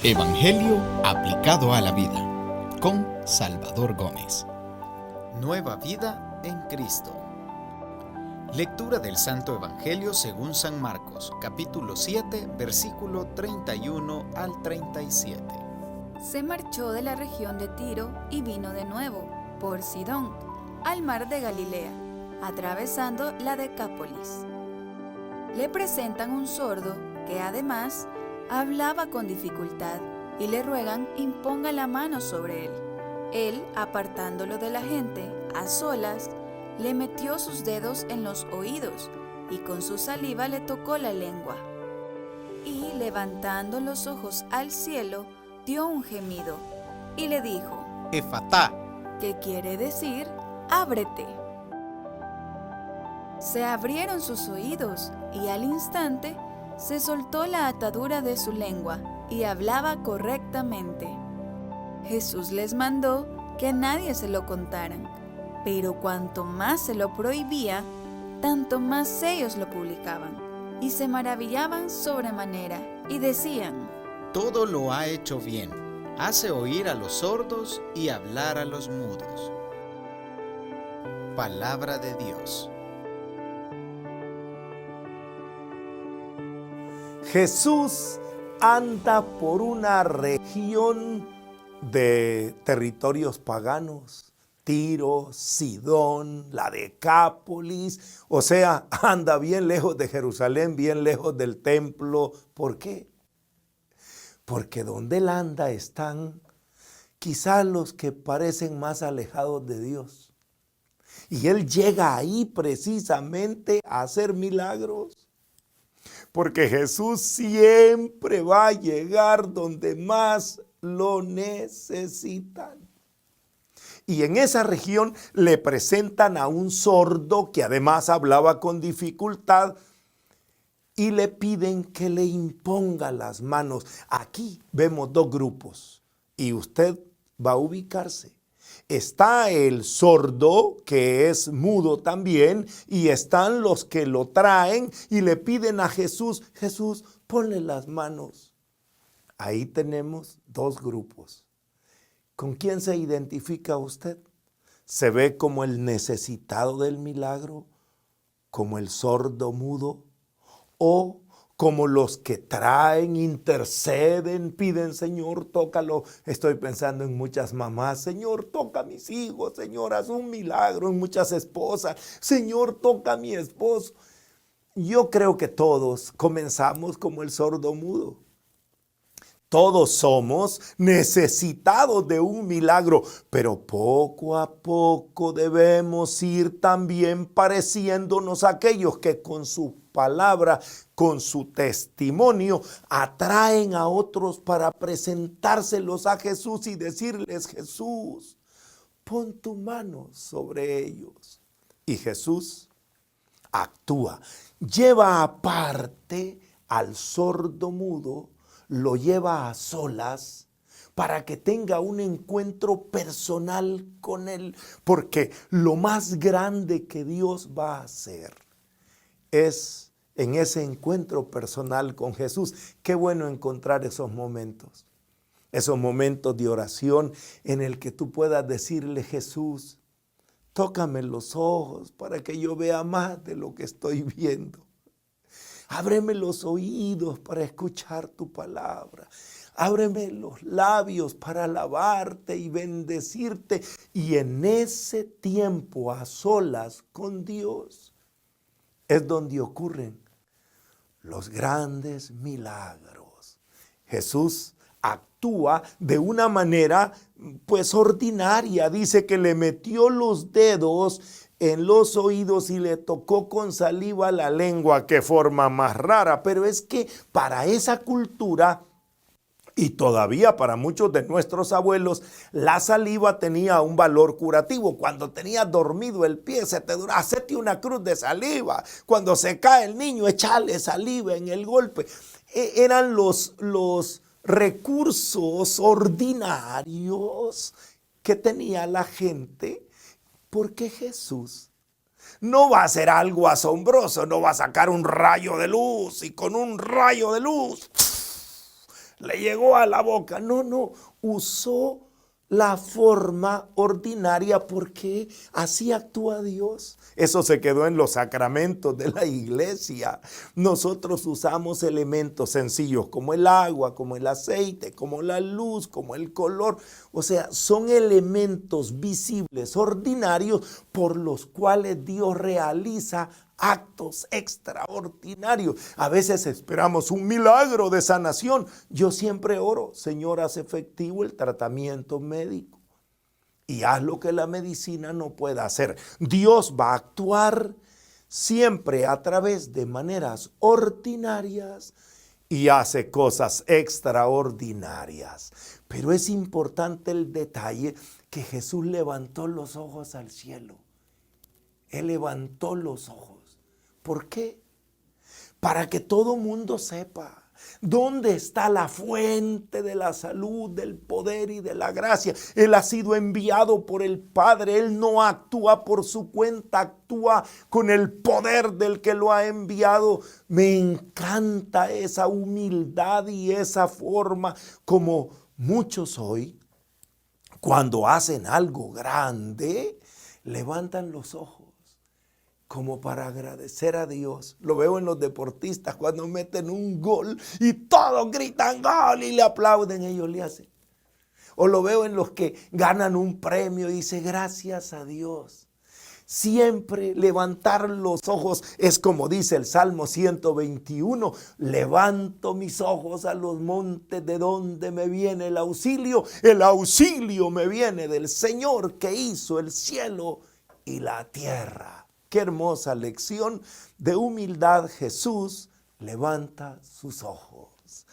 Evangelio aplicado a la vida, con Salvador Gómez. Nueva vida en Cristo. Lectura del Santo Evangelio según San Marcos, capítulo 7, versículo 31 al 37. Se marchó de la región de Tiro y vino de nuevo, por Sidón, al mar de Galilea, atravesando la Decápolis. Le presentan un sordo que además hablaba con dificultad y le ruegan imponga la mano sobre él. Él, apartándolo de la gente, a solas, le metió sus dedos en los oídos y con su saliva le tocó la lengua. Y levantando los ojos al cielo, dio un gemido y le dijo: Efatá, que quiere decir, ábrete. Se abrieron sus oídos y al instante se soltó la atadura de su lengua y hablaba correctamente. Jesús les mandó que a nadie se lo contaran, pero cuanto más se lo prohibía, tanto más ellos lo publicaban, y se maravillaban sobremanera, y decían: todo lo ha hecho bien, hace oír a los sordos y hablar a los mudos. Palabra de Dios. Jesús anda por una región de territorios paganos, Tiro, Sidón, la Decápolis, o sea, anda bien lejos de Jerusalén, bien lejos del templo. ¿Por qué? Porque donde él anda están quizás los que parecen más alejados de Dios. Y él llega ahí precisamente a hacer milagros. Porque Jesús siempre va a llegar donde más lo necesitan. Y en esa región le presentan a un sordo que además hablaba con dificultad y le piden que le imponga las manos. Aquí vemos dos grupos y usted va a ubicarse. Está el sordo, que es mudo también, y están los que lo traen y le piden a Jesús: Jesús, ponle las manos. Ahí tenemos dos grupos. ¿Con quién se identifica usted? ¿Se ve como el necesitado del milagro, como el sordo mudo, o como los que traen, interceden, piden: Señor, tócalo? Estoy pensando en muchas mamás: Señor, toca a mis hijos, Señor, haz un milagro. En muchas esposas: Señor, toca a mi esposo. Yo creo que todos comenzamos como el sordo mudo. Todos somos necesitados de un milagro, pero poco a poco debemos ir también pareciéndonos a aquellos que con su palabra, con su testimonio, atraen a otros para presentárselos a Jesús y decirles: Jesús, pon tu mano sobre ellos. Y Jesús actúa, lleva aparte al sordo mudo, lo lleva a solas para que tenga un encuentro personal con él, porque lo más grande que Dios va a hacer es en ese encuentro personal con Jesús. Qué bueno encontrar esos momentos de oración en el que tú puedas decirle: Jesús, tócame los ojos para que yo vea más de lo que estoy viendo. Ábreme los oídos para escuchar tu palabra. Ábreme los labios para alabarte y bendecirte. Y en ese tiempo a solas con Dios es donde ocurren los grandes milagros. Jesús actúa de una manera pues ordinaria. Dice que le metió los dedos en los oídos y le tocó con saliva la lengua. Qué forma más rara, pero es que para esa cultura y todavía para muchos de nuestros abuelos, la saliva tenía un valor curativo. Cuando tenías dormido el pie, hacete una cruz de saliva. Cuando se cae el niño, echale saliva en el golpe. Eran los recursos ordinarios que tenía la gente, porque Jesús no va a hacer algo asombroso, no va a sacar un rayo de luz y con un rayo de luz le llegó a la boca. No, usó la forma ordinaria porque así actúa Dios. Eso se quedó en los sacramentos de la iglesia. Nosotros usamos elementos sencillos como el agua, como el aceite, como la luz, como el color. O sea, son elementos visibles, ordinarios, por los cuales Dios realiza actos extraordinarios. A veces esperamos un milagro de sanación. Yo siempre oro: Señor, haz efectivo el tratamiento médico y haz lo que la medicina no pueda hacer. Dios va a actuar siempre a través de maneras ordinarias y hace cosas extraordinarias. Pero es importante el detalle que Jesús levantó los ojos al cielo. Él levantó los ojos. ¿Por qué? Para que todo mundo sepa dónde está la fuente de la salud, del poder y de la gracia. Él ha sido enviado por el Padre. Él no actúa por su cuenta, actúa con el poder del que lo ha enviado. Me encanta esa humildad y esa forma como muchos hoy, cuando hacen algo grande, levantan los ojos como para agradecer a Dios. Lo veo en los deportistas cuando meten un gol y todos gritan gol y le aplauden, ellos le hacen. O lo veo en los que ganan un premio y dice gracias a Dios. Siempre levantar los ojos es como dice el Salmo 121, levanto mis ojos a los montes, de donde me viene el auxilio. El auxilio me viene del Señor que hizo el cielo y la tierra. Qué hermosa lección de humildad. Jesús levanta sus ojos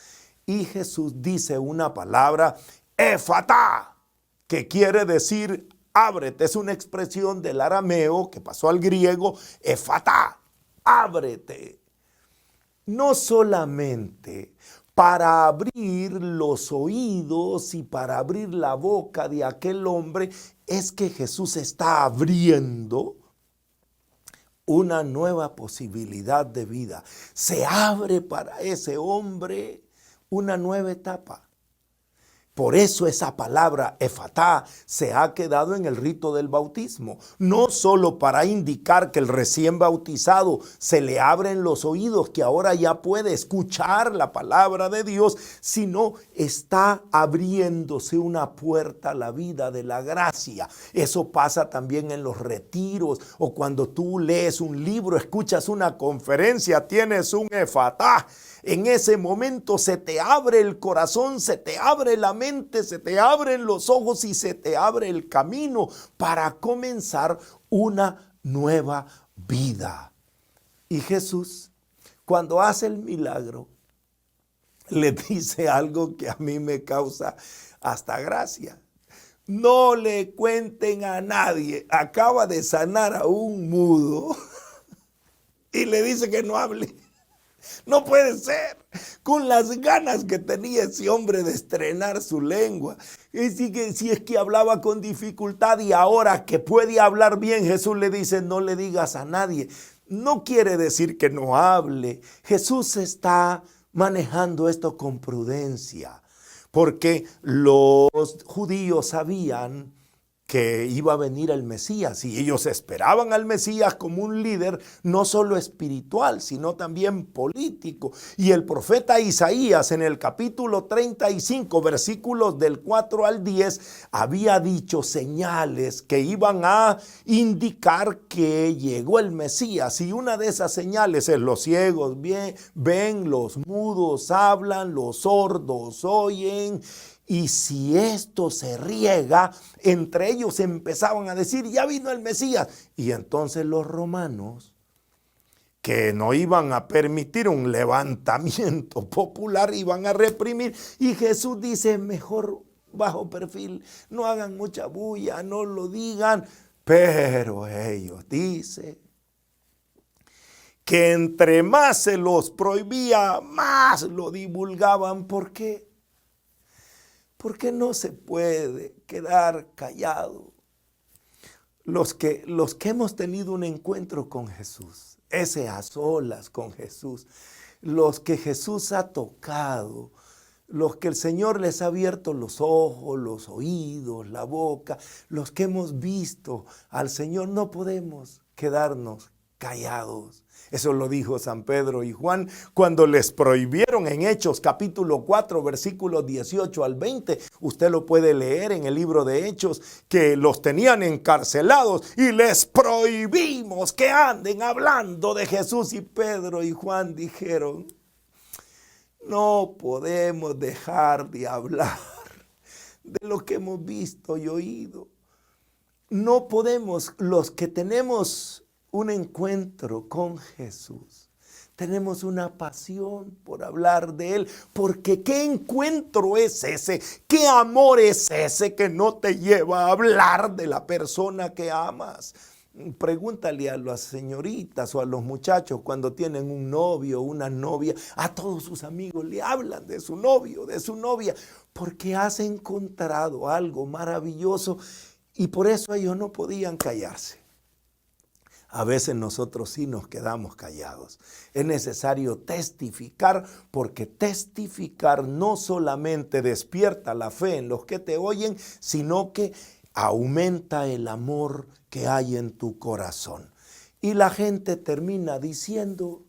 y Jesús dice una palabra, Efatá, que quiere decir ábrete. Es una expresión del arameo que pasó al griego, Efatá, ábrete. No solamente para abrir los oídos y para abrir la boca de aquel hombre, es que Jesús está abriendo una nueva posibilidad de vida. Se abre para ese hombre una nueva etapa. Por eso esa palabra efatá se ha quedado en el rito del bautismo, no solo para indicar que el recién bautizado se le abren los oídos, que ahora ya puede escuchar la palabra de Dios, sino está abriéndose una puerta a la vida de la gracia. Eso pasa también en los retiros o cuando tú lees un libro, escuchas una conferencia, tienes un efatá. En ese momento se te abre el corazón, se te abre la mente, se te abren los ojos y se te abre el camino para comenzar una nueva vida. Y Jesús, cuando hace el milagro, le dice algo que a mí me causa hasta gracia. No le cuenten a nadie, acaba de sanar a un mudo y le dice que no hable. No puede ser, con las ganas que tenía ese hombre de estrenar su lengua. Si es que hablaba con dificultad y ahora que puede hablar bien, Jesús le dice no le digas a nadie. No quiere decir que no hable. Jesús está manejando esto con prudencia, porque los judíos sabían que iba a venir el Mesías y ellos esperaban al Mesías como un líder no solo espiritual, sino también político. Y el profeta Isaías en el capítulo 35, versículos del 4 al 10, había dicho señales que iban a indicar que llegó el Mesías. Y una de esas señales es los ciegos ven, los mudos hablan, los sordos oyen. Y si esto se riega, entre ellos empezaban a decir, ya vino el Mesías. Y entonces los romanos, que no iban a permitir un levantamiento popular, iban a reprimir. Y Jesús dice, mejor bajo perfil, no hagan mucha bulla, no lo digan. Pero ellos dicen que entre más se los prohibía, más lo divulgaban. ¿Por qué? Porque no se puede quedar callado. Los que hemos tenido un encuentro con Jesús, ese a solas con Jesús, los que Jesús ha tocado, los que el Señor les ha abierto los ojos, los oídos, la boca, los que hemos visto al Señor, no podemos quedarnos callados. Eso lo dijo San Pedro y Juan cuando les prohibieron en Hechos capítulo 4 versículos 18 al 20. Usted lo puede leer en el libro de Hechos, que los tenían encarcelados y les prohibimos que anden hablando de Jesús. Y Pedro y Juan dijeron: no podemos dejar de hablar de lo que hemos visto y oído. No podemos, los que tenemos un encuentro con Jesús, tenemos una pasión por hablar de Él, porque ¿qué encuentro es ese? ¿Qué amor es ese que no te lleva a hablar de la persona que amas? Pregúntale a las señoritas o a los muchachos cuando tienen un novio o una novia, a todos sus amigos le hablan de su novio, de su novia, porque has encontrado algo maravilloso y por eso ellos no podían callarse. A veces nosotros sí nos quedamos callados. Es necesario testificar, porque testificar no solamente despierta la fe en los que te oyen, sino que aumenta el amor que hay en tu corazón. Y la gente termina diciendo: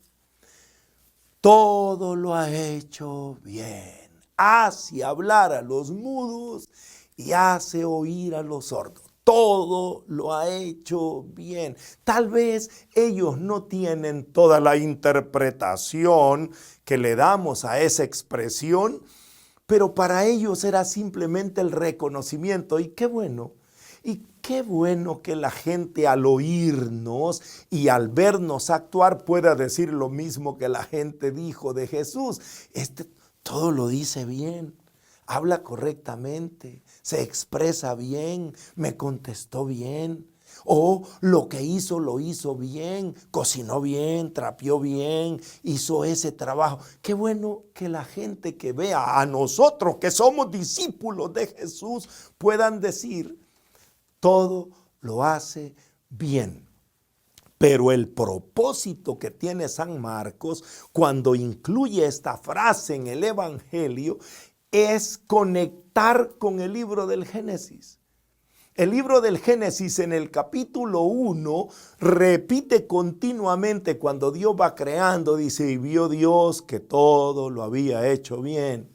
todo lo ha hecho bien. Hace hablar a los mudos y hace oír a los sordos. Todo lo ha hecho bien. Tal vez ellos no tienen toda la interpretación que le damos a esa expresión, pero para ellos era simplemente el reconocimiento. Y qué bueno que la gente al oírnos y al vernos actuar pueda decir lo mismo que la gente dijo de Jesús. Todo lo dice bien. Habla correctamente, se expresa bien, me contestó bien. O lo que hizo lo hizo bien, cocinó bien, trapeó bien, hizo ese trabajo. Qué bueno que la gente que vea a nosotros que somos discípulos de Jesús puedan decir: todo lo hace bien. Pero el propósito que tiene San Marcos cuando incluye esta frase en el Evangelio es conectar con el libro del Génesis. El libro del Génesis en el capítulo 1 repite continuamente cuando Dios va creando, dice: y vio Dios que todo lo había hecho bien,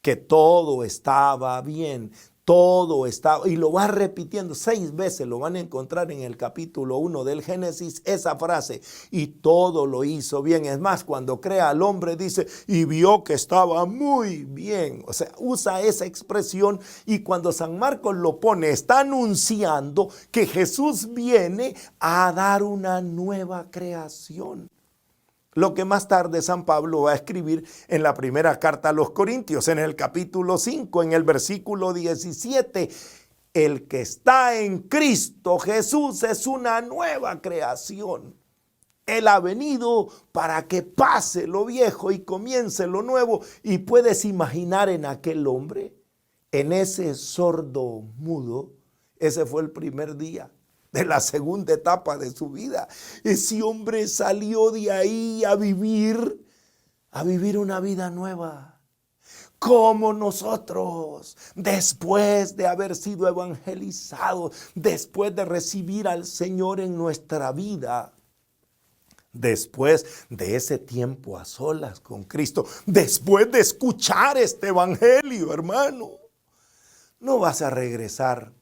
que todo estaba bien. Todo está, y lo va repitiendo 6 veces, lo van a encontrar en el capítulo 1 del Génesis, esa frase: y todo lo hizo bien. Es más, cuando crea al hombre dice: y vio que estaba muy bien. O sea, usa esa expresión, y cuando San Marcos lo pone, está anunciando que Jesús viene a dar una nueva creación. Lo que más tarde San Pablo va a escribir en la primera carta a los Corintios, en el capítulo 5, en el versículo 17. El que está en Cristo Jesús es una nueva creación. Él ha venido para que pase lo viejo y comience lo nuevo. Y puedes imaginar en aquel hombre, en ese sordo mudo, ese fue el primer día de la segunda etapa de su vida. Ese hombre salió de ahí a vivir una vida nueva. Como nosotros, después de haber sido evangelizados, después de recibir al Señor en nuestra vida, después de ese tiempo a solas con Cristo, después de escuchar este evangelio, hermano, no vas a regresar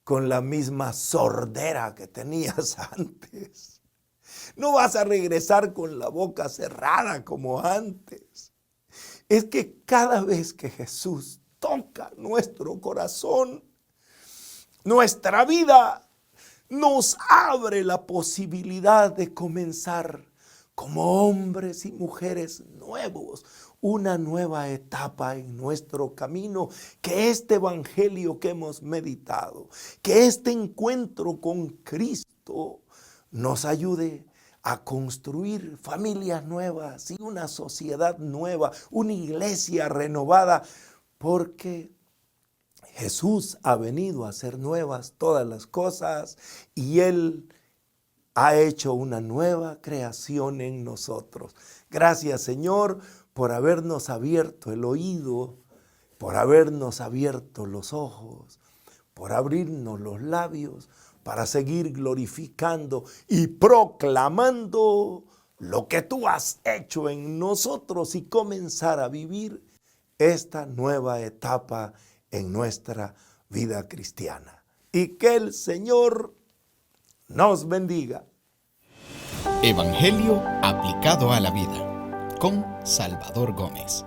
con la misma sordera que tenías antes. No vas a regresar con la boca cerrada como antes. Es que cada vez que Jesús toca nuestro corazón, nuestra vida nos abre la posibilidad de comenzar como hombres y mujeres nuevos, una nueva etapa en nuestro camino, que este evangelio que hemos meditado, que este encuentro con Cristo nos ayude a construir familias nuevas y una sociedad nueva, una iglesia renovada, porque Jesús ha venido a hacer nuevas todas las cosas y Él ha hecho una nueva creación en nosotros. Gracias, Señor, por habernos abierto el oído, por habernos abierto los ojos, por abrirnos los labios para seguir glorificando y proclamando lo que tú has hecho en nosotros y comenzar a vivir esta nueva etapa en nuestra vida cristiana. Y que el Señor nos bendiga. Evangelio aplicado a la vida con Salvador Gómez.